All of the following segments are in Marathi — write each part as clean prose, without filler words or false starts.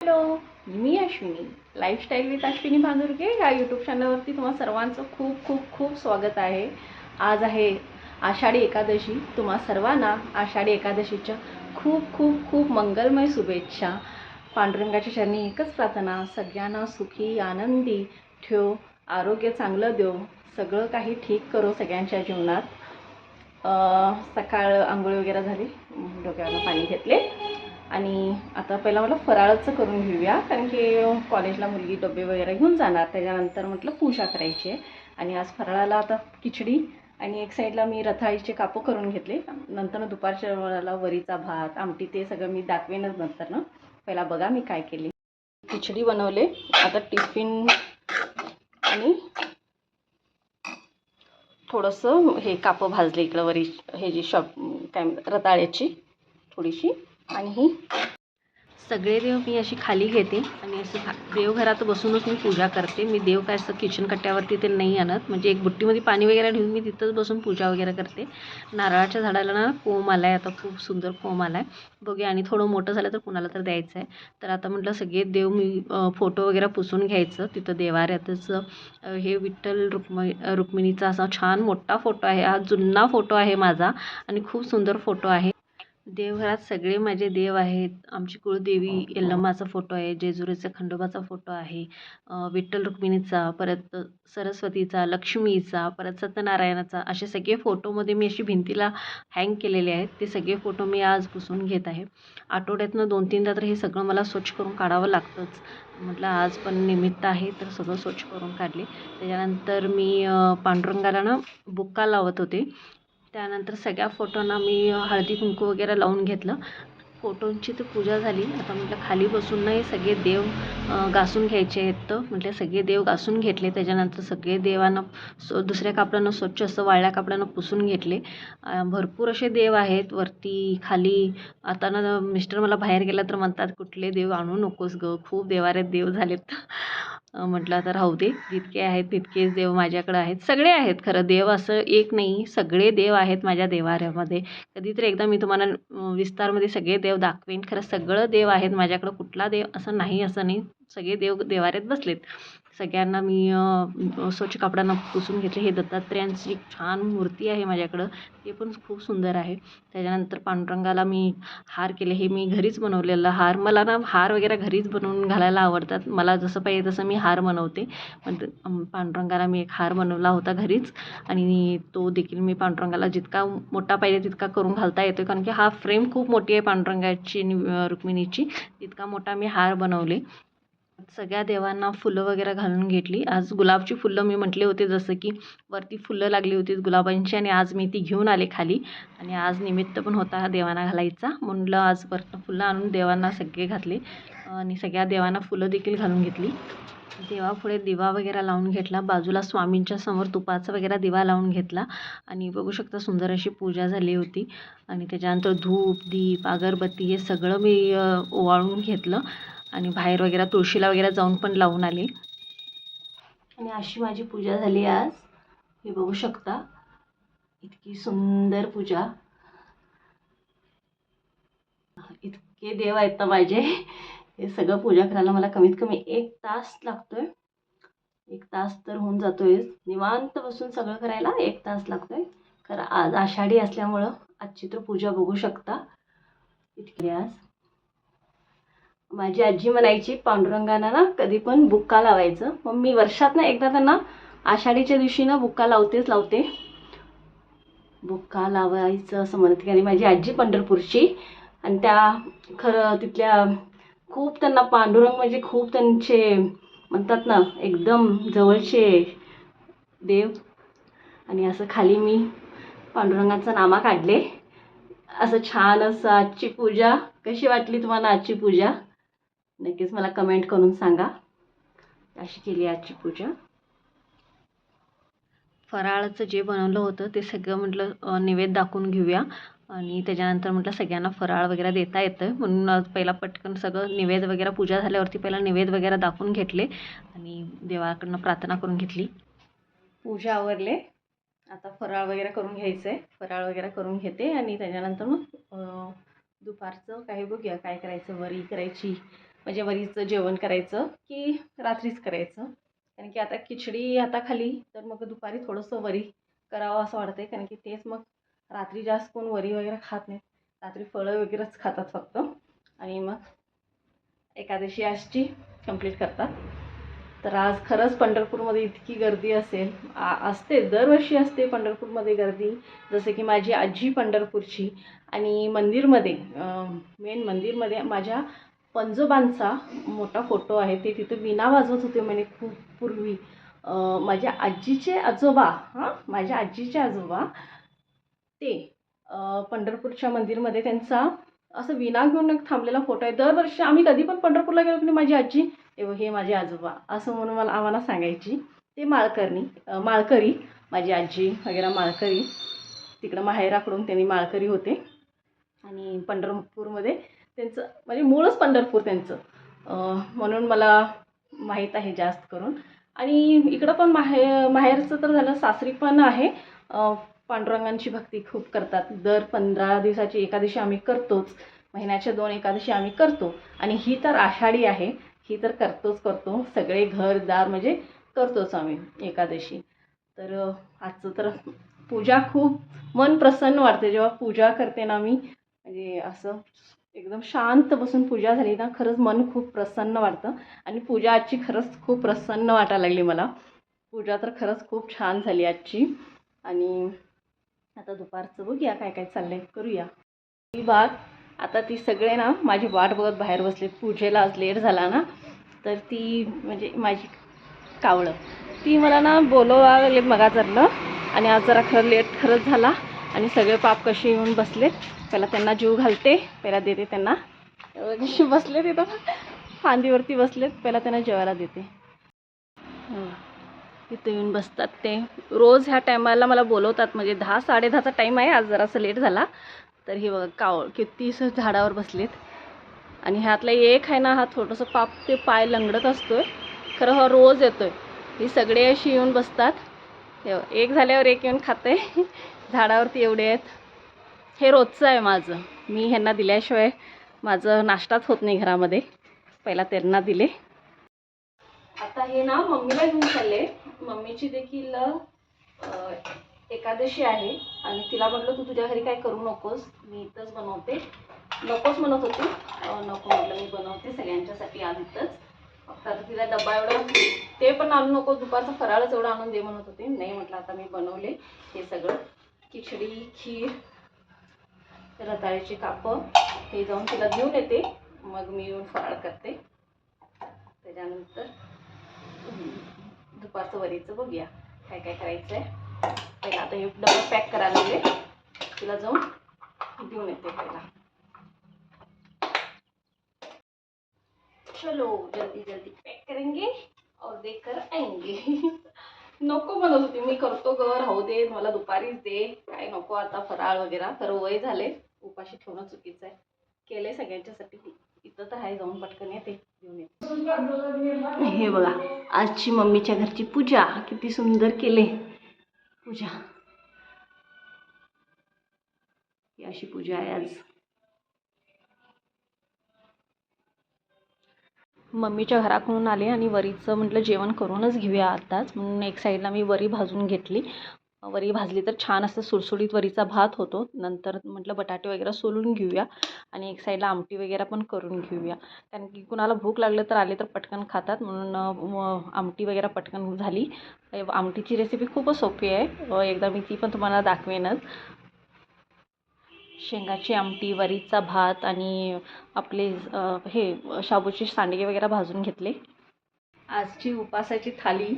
हॅलो, मी अश्विनी. लाईफस्टाईल विथ अश्विनी भांदुरगे या यूट्यूब चॅनलवरती तुम्हा सर्वांचं खूप खूप खूप स्वागत आहे. आज आहे आषाढी एकादशी. तुम्हा सर्वांना आषाढी एकादशीच्या खूप खूप खूप मंगलमय शुभेच्छा. पांडुरंगाच्या चरणी एकच प्रार्थना, सगळ्यांना सुखी आनंदी ठेव, आरोग्य चांगलं देव, सगळं काही ठीक करो सगळ्यांच्या जीवनात. सकाळ आंघोळ वगैरे झाली, डोक्याला पाणी घेतले आणि आता पहिला मला फराळाचं करून घेऊया, कारण की कॉलेजला मुलगी डबे वगैरे घेऊन जाणार. त्याच्यानंतर म्हटलं पूजा करायची आहे. आणि आज फराळाला आता खिचडी आणि एक साईडला मी रताळीचे कापं करून घेतले. नंतर दुपारच्या वेळेला वरीचा भात, आमटी ते सगळं मी दाखवेनच नंतर ना. पहिला बघा मी काय केले. खिचडी बनवले. आता टिफिन आणि थोडंसं हे कापं भाजले इकडं वरी, हे जी काय रताळ्याची थोडीशी. आणि ही सगळे देव मी अशी खाली घेते आणि असं देवघरात बसूनच मी पूजा करते. मी देव काय असं किचन कट्ट्यावरती ते नाही आणत. म्हणजे एक बुट्टीमध्ये पाणी वगैरे ठेवून मी तिथंच बसून पूजा वगैरे करते. नारळाच्या झाडाला ना कोंब आला आहे, आता खूप सुंदर कोंब आला आहे. बघूया, आणि थोडं मोठं झालं तर कुणाला तर द्यायचं आहे. तर आता म्हटलं सगळे देव मी फोटो वगैरे पुसून घ्यायचं. तिथं देवाऱ्यातच हे विठ्ठल रुक्मिणीचा असा छान मोठा फोटो आहे. हा जुना फोटो आहे माझा आणि खूप सुंदर फोटो आहे. देवघरात सगळे माझे देव आहेत. आमची कुळदेवी यल्लम्माचा फोटो आहे, जेजुरीचा खंडोबाचा फोटो आहे, विठ्ठल रुक्मिणीचा, परत सरस्वतीचा, लक्ष्मीचा, परत सत्यनारायणाचा, असे सगळे फोटोमध्ये मी अशी भिंतीला हँग केलेले आहेत. ते सगळे फोटो मी आज पुसून घेत आहे. आठवड्यातनं 2-3दा तर हे सगळं मला स्वच्छ करून काढावं लागतंच. म्हटलं आज पण निमित्त आहे तर सगळं स्वच्छ करून काढले. त्याच्यानंतर मी पांडुरंगाला ना बुक्का लावत होते. त्यानंतर सगळ्या फोटोंना मी हळदी कुंकू वगैरे लावून घेतलं. फोटोंची तर पूजा झाली. आता म्हटलं खाली बसून नाही सगळे देव घासून घ्यायचे आहेत. तर म्हटलं सगळे देव घासून घेतले. त्याच्यानंतर सगळे देवांना दुसऱ्या कापडानं स्वच्छ असं वाळल्या कापडानं पुसून घेतले. भरपूर असे देव आहेत वरती खाली. आता ना मिस्टर मला बाहेर गेला तर म्हणतात, कुठले देव आणू नकोस गं, खूप देवाऱ्यात देव झालेत. म्हटलं आता राहू दे, जितके आहेत तितकेच देव माझ्याकडे आहेत. सगळे आहेत खरं देव, असं एक नाही, सगळे देव आहेत माझ्या देवाऱ्यामध्ये. कधीतरी एकदा मी तुम्हाला विस्तारमध्ये सगळे देव दाखवेन. खरं सगळं देव आहेत माझ्याकडं, कुठला देव असं नाही सगळे देव देवाऱ्यात बसलेत. सगळ्यांना मी स्वच्छ कापडानं पुसून घेतले. हे दत्तात्रेयांची छान मूर्ती आहे माझ्याकडं, ते पण खूप सुंदर आहे. त्याच्यानंतर पांडुरंगाला मी हार केले. हे मी घरीच बनवलेलं हार. मला ना हार वगैरे घरीच बनवून घालायला आवडतात. मला जसं पाहिजे तसं मी हार बनवते. पण पांडुरंगाला मी एक हार बनवला होता घरीच, आणि तो देखील मी पांडुरंगाला जितका मोठा पाहिजे तितका करून घालता येतो, कारण की हा फ्रेम खूप मोठी आहे पांडुरंगाची रुक्मिणीची. तितका मोठा मी हार बनवले. सगळ्या देवांना फुलं वगैरे घालून घेतली. आज गुलाबची फुलं मी म्हटले होते, जसं की वरती फुलं लागली होती गुलाबांची, आणि आज मी ती घेऊन आले खाली. आणि आज निमित्त पण होता देवांना घालायचा, म्हणलं आज वरनं फुलं आणून देवांना सगळे घातले. आणि सगळ्या देवांना फुलं देखील घालून घेतली. देवापुढे दिवा वगैरे लावून घेतला. बाजूला स्वामींच्या समोर तुपाचा वगैरे दिवा लावून घेतला. आणि बघू शकता सुंदर अशी पूजा झाली होती. आणि त्याच्यानंतर धूप दीप अगरबत्ती हे सगळं मी ओवाळून घेतलं. आणि बाहेर वगैरे तुळशीला वगैरे जाऊन पण लावून आले. आणि अशी माझी पूजा झाली आज. हे बघू शकता, इतकी सुंदर पूजा. इतके देव आहेत ना माझे. हे सगळं पूजा करायला मला कमीत कमी 1 तास लागतोय. 1 तास तर होऊन जातोय. निवांत बसून सगळं करायला 1 तास लागतोय. खरं आज आषाढी असल्यामुळं आजची तर पूजा बघू शकता इतकी. आज माझी आजी म्हणायची पांडुरंगांना ना कधी पण बुक्का लावायचं. मग मी वर्षातनं एकदा त्यांना आषाढीच्या दिवशी ना बुक्का लावते. बुक्का लावायचं असं म्हणते. आणि माझी आजी पंढरपूरची, आणि त्या खरं तिथल्या खूप त्यांना पांडुरंग म्हणजे खूप त्यांचे म्हणतात ना एकदम जवळचे देव. आणि असं खाली मी पांडुरंगाचं नामा काढले. असं छान असं आजची पूजा कशी वाटली तुम्हाला? आजची पूजा नक्कीच मला कमेंट करून सांगा. अशी केली आजची पूजा. फराळाचं जे बनवलं होतं ते सगळं म्हटलं नैवेद्य दाखवून घेऊया. आणि त्याच्यानंतर म्हटलं सगळ्यांना फराळ वगैरे देता येतं, म्हणून आज पहिला पटकन सगळं नैवेद्य वगैरे पूजा झाल्यावरती पहिला नैवेद्य वगैरे दाखवून घेतले आणि देवाकडनं प्रार्थना करून घेतली. पूजा आवरले. आता फराळ वगैरे करून घ्यायचं आहे. फराळ वगैरे करून घेते आणि त्याच्यानंतर मग दुपारचं काही बघूया काय करायचं. वरी करायची, म्हणजे वरीचं जेवण करायचं की रात्रीच करायचं. कारण की आता खिचडी आता खाली तर मग दुपारी थोडंसं वरी करावं असं वाटतं आहे. कारण की तेच मग रात्री जास्त कोण वरी वगैरे खात नाहीत. रात्री फळं वगैरेच खातात फक्त. आणि मग एकादशी आजची कंप्लीट करतात. तर आज खरंच पंढरपूरमध्ये इतकी गर्दी असेल, असते दरवर्षी असते पंढरपूरमध्ये गर्दी. जसं की माझी आजी पंढरपूरची. आणि मंदिरमध्ये मेन मंदिरमध्ये माझ्या पंजोबांचा मोठा फोटो आहे. ते तिथं वीणा वाजवत होते म्हणे खूप पूर्वी. माझ्या आजीचे आजोबा, माझ्या आजीचे आजोबा ते पंढरपूरच्या मंदिरमध्ये त्यांचा असं वीणा घेऊन एक थांबलेला फोटो आहे. दरवर्षी आम्ही कधी पण पंढरपूरला गेलो की माझी आजी तेव्हा हे माझे आजोबा असं म्हणून आम्हाला सांगायची. ते माळकरी माझी आजी वगैरे माळकरी. तिकडं माहेराकडून त्यांनी माळकरी होते. आणि पंढरपूरमध्ये त्यांचं म्हणजे मूळच पंढरपूर त्यांचं. म्हणून मला माहीत आहे जास्त करून. आणि इकडं पण माहेरचं तर झालं, सासरी पण आहे. पांडुरंगांची भक्ती खूप करतात. दर 15 दिवसाची एकादशी आम्ही करतोच. महिन्याच्या 2 एकादशी आम्ही करतो. आणि ही तर आषाढी आहे, ही तर करतो. सगळे घरदार म्हणजे करतोच आम्ही एकादशी. तर आजचं तर पूजा खूप मन प्रसन्न वाटते जेव्हा पूजा करते ना मी. म्हणजे असं एकदम शांत बसून पूजा झाली ना, खरंच मन खूप प्रसन्न वाटतं. आणि पूजा आजची खरंच खूप प्रसन्न वाटायला लागली मला. पूजा तर खरंच खूप छान झाली आजची. आणि आता दुपारचं बघूया काय काय चाललंय, करूया ही बात. आता ती सगळे ना माझी वाट बघत बाहेर बसले. पूजेला आज लेट झाला ना, तर ती म्हणजे माझी कावळं ती मला ना बोलवा लागले मगाचरलं. आणि आज जरा खरं लेट खरंच झाला. आणि सगळे पाप कसे येऊन बसलेत. पहिला त्यांना जीव घालते, पहिला देते त्यांना. बसले तिथं फांदीवरती बसलेत, पहिला त्यांना जेवायला देते. इथे येऊन बसतात ते. रोज ह्या टायमाला मला बोलवतात. म्हणजे 10 10:30चा टाईम आहे. आज जरासं लेट झाला. तर हे बघा कावळ कितीसं झाडावर बसलेत. आणि ह्यातला एक आहे ना, हा थोडंसं पाप ते पाय लंगडत असतोय. खरं हा रोज येतोय. ही सगळे अशी येऊन बसतात. एक झाल्यावर एक येऊन खाते. झाडावरती एवढे आहेत. हे रोजचं आहे माझं. मी ह्यांना दिल्याशिवाय माझं नाश्ताच होत नाही घरामध्ये. पहिला त्यांना दिले. आता हे ना मम्मीला घेऊन चालले. मम्मीची देखील एकादशी आहे. आणि तिला म्हटलं तू तुझ्या घरी काय करू नकोस, मी इथंच बनवते. नकोच म्हणत होती. नको म्हटलं मी बनवते सगळ्यांच्यासाठी आज इथंच. फक्त आता तिला डब्बा एवढा ते पण आणू नको, दुपारचं फराळच एवढं आणून दे म्हणत होते. नाही म्हटलं आता मी बनवले हे सगळं. खिचडी, खीर, रताळ्याची कापं हे जाऊन तिला देऊन येते. मग मी येऊन फराळ करते. त्याच्यानंतर दुपारचं वरीचं बघूया काय काय करायचं आहे. पहिला आता हे डबा पॅक करायला लागले. तिला जाऊन देऊन येते पहिला. चलो जल्दी जल्दी पैक करेंगे और देकर आएंगे. नको म्हणत होती मी, करतो ग राहू दे मला दुपारीच दे, काय नको आता फराळ वगैरे. खरं वय झाले, उपाशी ठेवणं चुकीचं आहे. केले सगळ्यांच्यासाठी. इथं तर आहे, जाऊन पटकन येते घेऊन येते. हे बघा आजची मम्मीच्या घरची पूजा किती सुंदर केले. पूजा ही अशी पूजा आहे आज. मम्मीच्या घराकडून आले आणि वरीचं म्हटलं जेवण करूनच घेऊया आताच, म्हणून एक साईडला मी वरी भाजून घेतली. वरी भाजली तर छान असं सुरसुरीत वरीचा भात होतो. नंतर म्हटलं बटाटे वगैरे सोलून घेऊया आणि एक साईडला आमटी वगैरे पण करून घेऊया. कारण की कुणाला भूक लागलं तर आले तर पटकन खातात, म्हणून आमटी वगैरे पटकन झाली. आमटीची रेसिपी खूपच सोपी आहे, एकदा मी ती पण तुम्हाला दाखवेनच. शेंगाची आमटी, वरीचा भात आणि आपले हे शाबूचे सांडगे वगैरे भाजून घेतले. आजची उपासाची थाली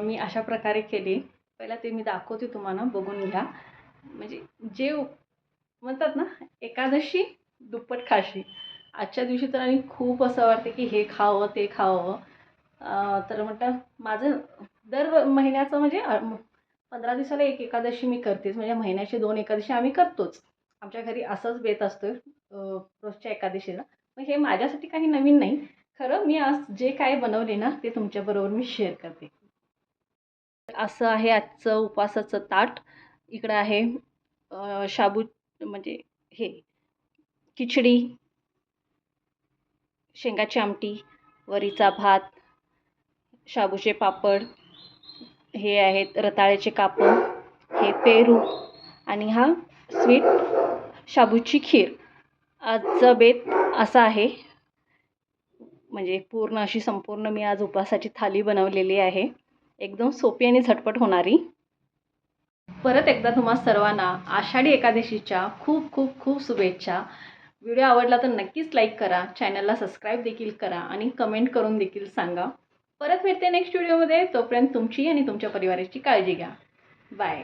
मी अशा प्रकारे केली. पहिला ते मी दाखवते तुम्हाला, बघून घ्या. म्हणजे जे म्हणतात ना एकादशी दुप्पट खाशी. आजच्या दिवशी तर आणि खूप असं वाटतं की हे खावं ते खावं. तर म्हटलं माझं दर महिन्याचं म्हणजे 15 दिवसाला एक एकादशी मी करतेच. म्हणजे महिन्याचे 2 एकादशी आम्ही करतोच. आमच्या घरी असंच बेत असतो रोजच्या एकादशीला. मग हे माझ्यासाठी काही नवीन नाही. खरं मी आज जे काय बनवले ना ते तुमच्याबरोबर मी शेअर करते. असं आहे आजचं उपासाचं ताट. इकडं आहे शाबू म्हणजे हे खिचडी, शेंगाची आमटी, वरीचा भात, शाबूचे पापड, हे आहेत रताळ्याचे कापं, हे पेरू आणि हा स्वीट शाबूची खीर. आजचा बेत असा आहे. म्हणजे पूर्ण अशी संपूर्ण मी आज उपवासाची थाली बनवलेली आहे. एकदम सोपी आणि झटपट होणारी. परत एकदा तुम्हा सर्वांना आषाढी एकादशीच्या खूप खूप खूप शुभेच्छा. व्हिडिओ आवडला तर नक्कीच लाईक करा, चॅनलला सबस्क्राईब देखील करा आणि कमेंट करून देखील सांगा. परत भेटते नेक्स्ट व्हिडिओमध्ये. तोपर्यंत तुमची आणि तुमच्या परिवाराची काळजी घ्या. बाय.